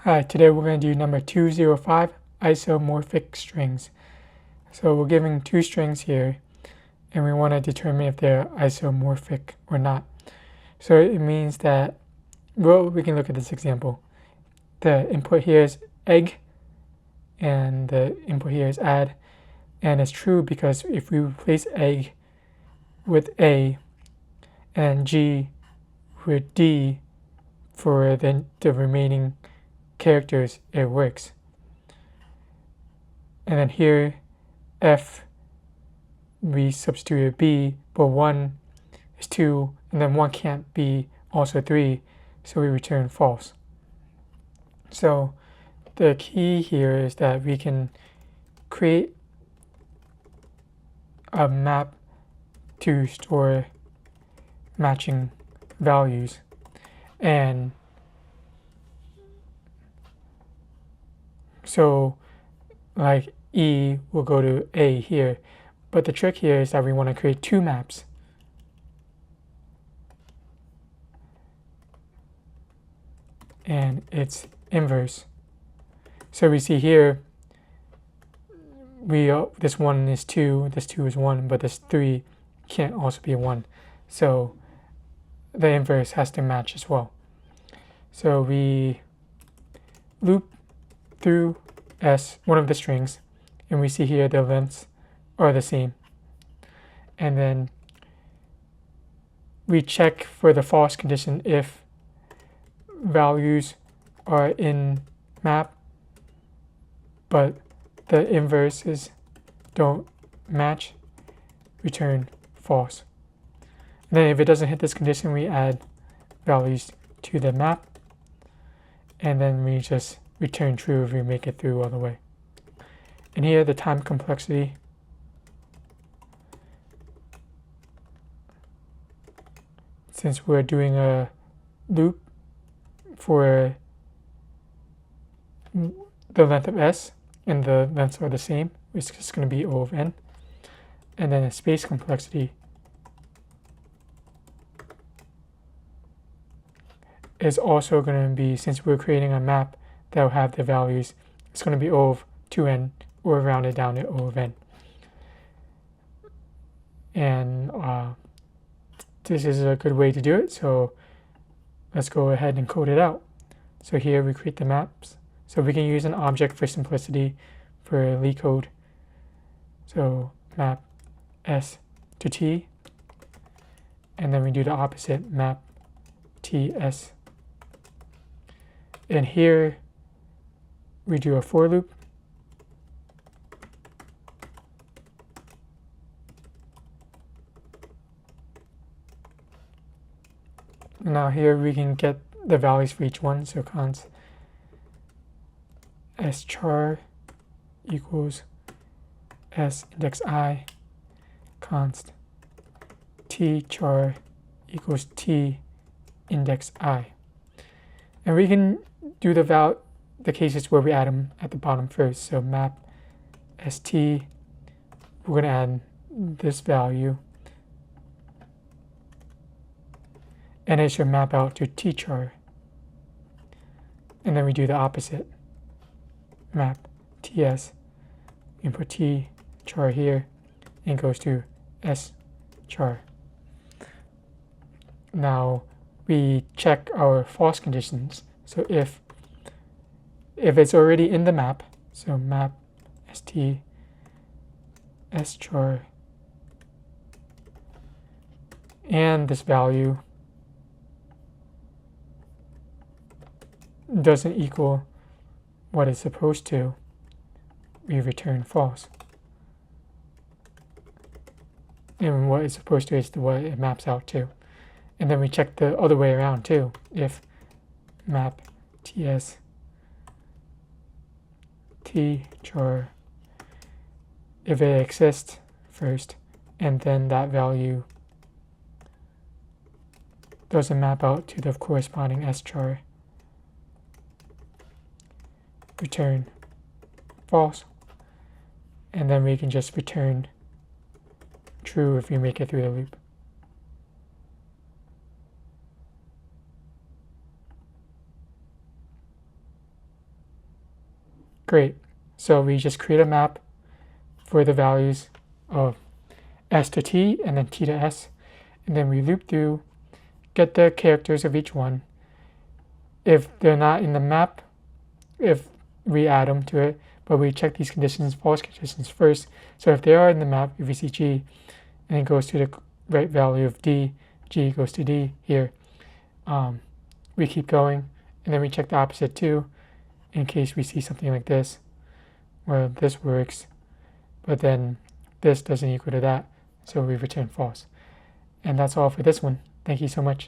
Hi, today we're going to do number 205, isomorphic strings. So we're giving two strings here, and we want to determine if they're isomorphic or not. So it means that, well, we can look at this example. The input here is egg, and the input here is add. And it's true because if we replace egg with A and G with D for the remaining characters, it works. And then here, F, we substitute B, but 1 is 2, and then 1 can't be also 3, so we return false. So the key here is that we can create a map to store matching values, and so like E will go to A here, but the trick here is that we want to create two maps. And it's inverse. So we see here, this 1 is 2, this 2 is 1, but this 3 can't also be a 1. So the inverse has to match as well. So we loop through S, one of the strings, and we see here the lengths are the same. And then we check for the false condition if values are in map, but the inverses don't match, return false. And then if it doesn't hit this condition, we add values to the map, and then we just return true if we make it through all the way. And here the time complexity since we're doing a loop for the length of S and the lengths are the same, it's just going to be O of n. And then the space complexity is also going to be, since we're creating a map that will have the values, it's going to be O of 2n, or rounded down to O of n. And this is a good way to do it, so let's go ahead and code it out. So here we create the maps. So we can use an object for simplicity for LeetCode. So map S to T, and then we do the opposite, map TS. And here we do a for loop. Now here we can get the values for each one. So const s char equals s index I, const t char equals t index I. And we can do the cases where we add them at the bottom first. So map st, we're going to add this value, and it should map out to tchar. And then we do the opposite, map ts, input tchar here, and goes to schar. Now we check our false conditions. So if it's already in the map, so map st schar, and this value doesn't equal what it's supposed to, we return false. And what it's supposed to is what it maps out to. And then we check the other way around too. If map ts tchar, if it exists first, and then that value doesn't map out to the corresponding schar, return false. And then we can just return true if we make it through the loop. Great. So we just create a map for the values of S to T and then T to S. And then we loop through, get the characters of each one. If they're not in the map, if we add them to it, but we check these conditions, false conditions first. So if they are in the map, if we see G, and it goes to the right value of D, G goes to D here, we keep going, and then we check the opposite too, in case we see something like this, where this works, but then this doesn't equal to that, so we return false. And that's all for this one. Thank you so much.